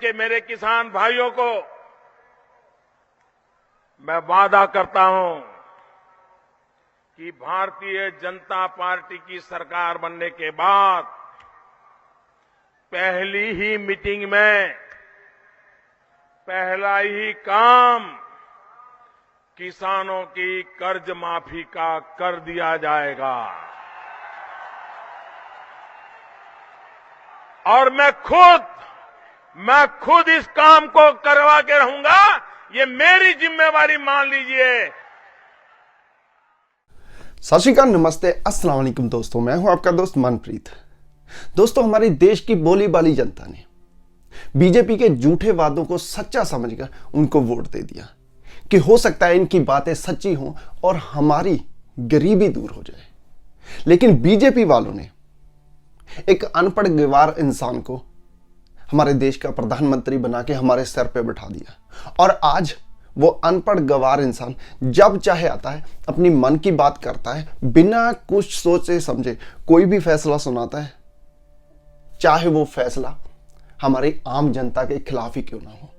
के मेरे किसान भाइयों को मैं वादा करता हूं कि भारतीय जनता पार्टी की सरकार बनने के बाद पहली ही मीटिंग में पहला ही काम किसानों की कर्ज माफी का कर दिया जाएगा। और मैं खुद इस काम को करवा के रहूंगा। ये मेरी जिम्मेवारी मान लीजिए। सत श्री अकाल, नमस्ते, अस्सलाम वालेकुम दोस्तों। मैं हूं आपका दोस्त मनप्रीत। दोस्तों, हमारे देश की बोली बाली जनता ने बीजेपी के झूठे वादों को सच्चा समझकर उनको वोट दे दिया कि हो सकता है इनकी बातें सच्ची हों और हमारी गरीबी दूर हो जाए। लेकिन बीजेपी वालों ने एक अनपढ़ गंवार इंसान को हमारे देश का प्रधानमंत्री बना के हमारे सर पे बैठा दिया। और आज वो अनपढ़ गंवार इंसान जब चाहे आता है, अपनी मन की बात करता है, बिना कुछ सोचे समझे कोई भी फैसला सुनाता है, चाहे वो फैसला हमारी आम जनता के खिलाफ ही क्यों ना हो।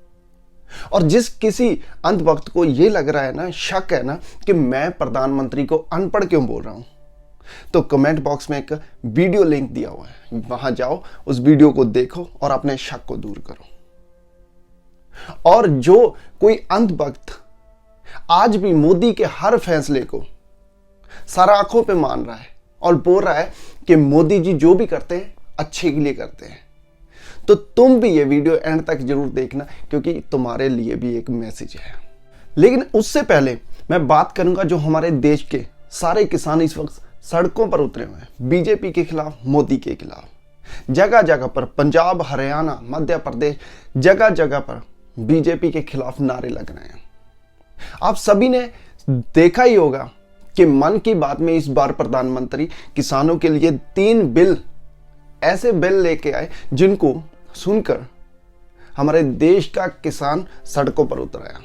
और जिस किसी अंधभक्त को ये लग रहा है ना, शक है ना कि मैं प्रधानमंत्री को अनपढ़ क्यों बोल रहा हूं, तो कमेंट बॉक्स में एक वीडियो लिंक दिया हुआ है, वहां जाओ, उस वीडियो को देखो और अपने शक को दूर करो। और जो कोई अंधभक्त आज भी मोदी के हर फैसले को सर आंखों पे मान रहा है और बोल रहा है कि मोदी जी जो भी करते हैं अच्छे के लिए करते हैं, तो तुम भी ये वीडियो एंड तक जरूर देखना, क्योंकि तुम्हारे लिए भी एक मैसेज है। लेकिन उससे पहले मैं बात करूंगा जो हमारे देश के सारे किसान इस वक्त सड़कों पर उतरे हुए हैं बीजेपी के खिलाफ, मोदी के खिलाफ। जगह जगह पर, पंजाब, हरियाणा, मध्य प्रदेश, जगह जगह पर बीजेपी के खिलाफ नारे लग रहे हैं। आप सभी ने देखा ही होगा कि मन की बात में इस बार प्रधानमंत्री किसानों के लिए 3 बिल, ऐसे बिल लेके आए जिनको सुनकर हमारे देश का किसान सड़कों पर उतर आया,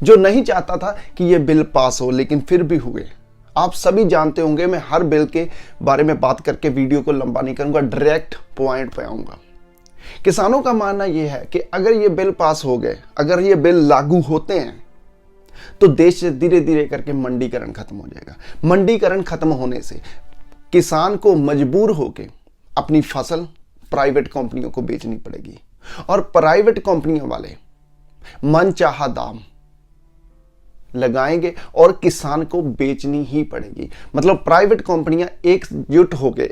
जो नहीं चाहता था कि ये बिल पास हो, लेकिन फिर भी हुए। आप सभी जानते होंगे, मैं हर बिल के बारे में बात करके वीडियो को लंबा नहीं करूंगा, डायरेक्ट पॉइंट पे आऊंगा। किसानों का मानना यह है कि अगर ये बिल पास हो गए, अगर ये बिल लागू होते हैं, तो देश से धीरे धीरे करके मंडीकरण खत्म हो जाएगा। मंडीकरण खत्म होने से किसान को मजबूर होकर अपनी फसल प्राइवेट कंपनियों को बेचनी पड़ेगी, और प्राइवेट कंपनियों वाले मनचाहा दाम लगाएंगे और किसान को बेचनी ही पड़ेगी। मतलब प्राइवेट कंपनियां एकजुट होकर,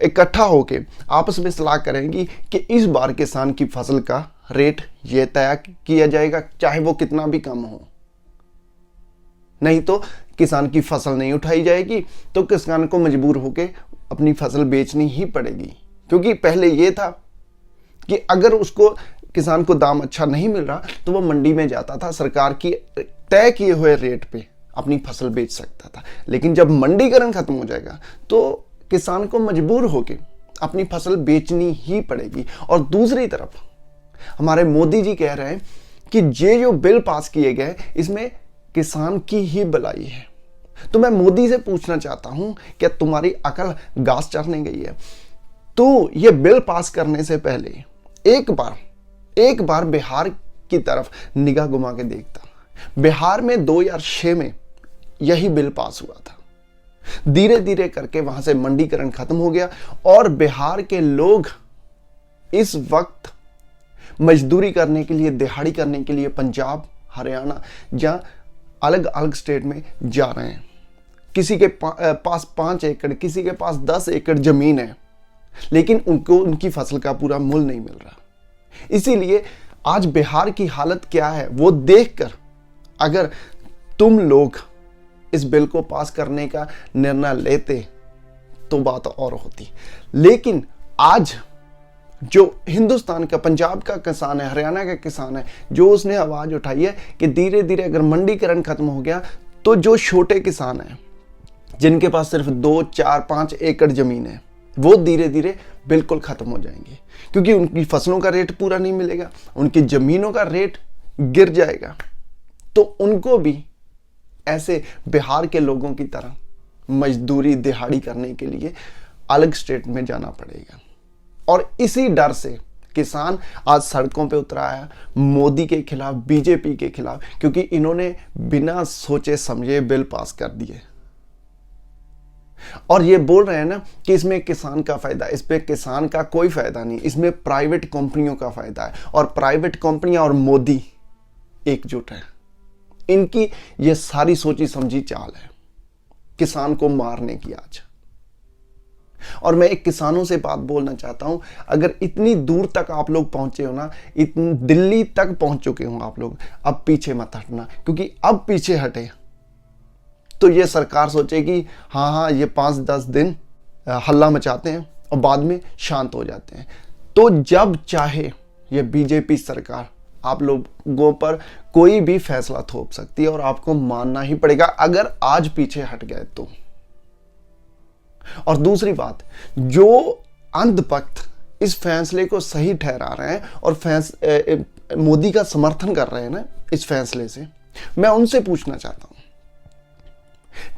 इकट्ठा होकर आपस में सलाह करेंगी कि इस बार किसान की फसल का रेट यह तय किया जाएगा, चाहे वो कितना भी कम हो। नहीं तो किसान की फसल नहीं उठाई जाएगी, तो किसान को मजबूर होकर अपनी फसल बेचनी ही पड़ेगी। क्योंकि पहले यह था कि अगर उसको किसान को दाम अच्छा नहीं मिल रहा तो वो मंडी में जाता था, सरकार की तय किए हुए रेट पे अपनी फसल बेच सकता था। लेकिन जब मंडीकरण खत्म हो जाएगा तो किसान को मजबूर होकर अपनी फसल बेचनी ही पड़ेगी। और दूसरी तरफ हमारे मोदी जी कह रहे हैं कि ये जो बिल पास किए गए, इसमें किसान की ही भलाई है। तो मैं मोदी से पूछना चाहता हूं, क्या तुम्हारी अकल घास चरने गई है? तो ये बिल पास करने से पहले एक बार बिहार की तरफ निगाह घुमा के देखता। बिहार में 2006 में यही बिल पास हुआ था। धीरे धीरे करके वहां से मंडीकरण खत्म हो गया और बिहार के लोग इस वक्त मजदूरी करने के लिए, दिहाड़ी करने के लिए पंजाब, हरियाणा या अलग अलग स्टेट में जा रहे हैं। किसी के पास 5 एकड़, किसी के पास 10 एकड़ जमीन है, लेकिन उनको उनकी फसल का पूरा मूल्य नहीं मिल रहा। इसीलिए आज बिहार की हालत क्या है वो देखकर अगर तुम लोग इस बिल को पास करने का निर्णय लेते तो बात और होती। लेकिन आज जो हिंदुस्तान का, पंजाब का किसान है, हरियाणा का किसान है, जो उसने आवाज उठाई है कि धीरे धीरे अगर मंडीकरण खत्म हो गया तो जो छोटे किसान हैं जिनके पास सिर्फ 2, 4, 5 एकड़ जमीन है, वो धीरे धीरे बिल्कुल खत्म हो जाएंगे, क्योंकि उनकी फसलों का रेट पूरा नहीं मिलेगा, उनकी जमीनों का रेट गिर जाएगा। तो उनको भी ऐसे बिहार के लोगों की तरह मजदूरी, दिहाड़ी करने के लिए अलग स्टेट में जाना पड़ेगा। और इसी डर से किसान आज सड़कों पे उतरा है मोदी के खिलाफ, बीजेपी के खिलाफ, क्योंकि इन्होंने बिना सोचे समझे बिल पास कर दिए और ये बोल रहे हैं ना कि इसमें किसान का फायदा। इसमें किसान का कोई फायदा नहीं, इसमें प्राइवेट कंपनियों का फायदा है और प्राइवेट कंपनियां और मोदी एकजुट है। इनकी ये सारी सोची समझी चाल है किसान को मारने की आज। और मैं एक किसानों से बात बोलना चाहता हूं, अगर इतनी दूर तक आप लोग पहुंचे हो ना, इतनी दिल्ली तक पहुंच चुके हो आप लोग, अब पीछे मत हटना, क्योंकि अब पीछे हटे तो ये सरकार सोचेगी हाँ ये 5-10 दिन हल्ला मचाते हैं और बाद में शांत हो जाते हैं। तो जब चाहे ये बीजेपी सरकार आप लोगों पर कोई भी फैसला थोप सकती है और आपको मानना ही पड़ेगा अगर आज पीछे हट गए तो। और दूसरी बात, जो अंधभक्त इस फैसले को सही ठहरा रहे हैं और मोदी का समर्थन कर रहे हैं ना इस फैसले से, मैं उनसे पूछना चाहता हूं,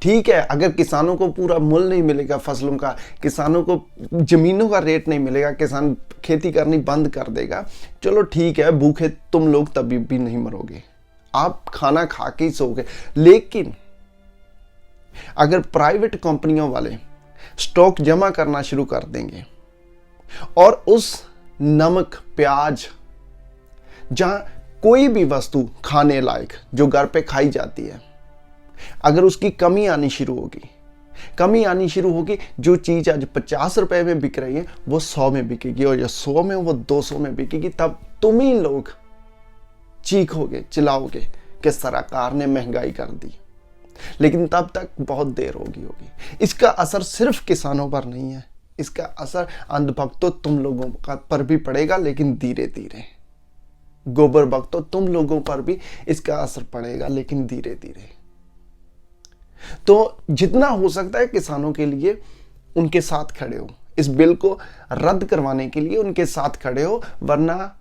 ठीक है अगर किसानों को पूरा मूल्य नहीं मिलेगा फसलों का, किसानों को जमीनों का रेट नहीं मिलेगा, किसान खेती करनी बंद कर देगा, चलो ठीक है, भूखे तुम लोग तभी भी नहीं मरोगे, आप खाना खा के ही सोओगे। लेकिन अगर प्राइवेट कंपनियों वाले स्टॉक जमा करना शुरू कर देंगे और उस नमक, प्याज, जहां कोई भी वस्तु खाने लायक जो घर पे खाई जाती है, अगर उसकी कमी आनी शुरू होगी, जो चीज आज 50 रुपए में बिक रही है वो 100 में बिकेगी और या 100 में वो 200 में बिकेगी, तब तुम ही लोग चीखोगे, चिल्लाओगे कि सरकार ने महंगाई कर दी। लेकिन तब तक बहुत देर होगी। इसका असर सिर्फ किसानों पर नहीं है, इसका असर अंधभक्तों तुम लोगों पर भी पड़ेगा, लेकिन धीरे धीरे। गोबर भक्तों तुम लोगों पर भी इसका असर पड़ेगा, लेकिन धीरे धीरे। तो जितना हो सकता है किसानों के लिए उनके साथ खड़े हो, इस बिल को रद्द करवाने के लिए उनके साथ खड़े हो, वरना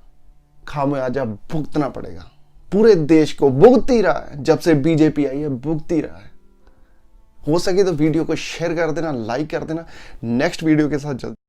खामियाजा भुगतना पड़ेगा। पूरे देश को भुगत ही रहा है, जब से बीजेपी आई है भुगत ही रहा है। हो सके तो वीडियो को शेयर कर देना, लाइक कर देना। नेक्स्ट वीडियो के साथ जल्दी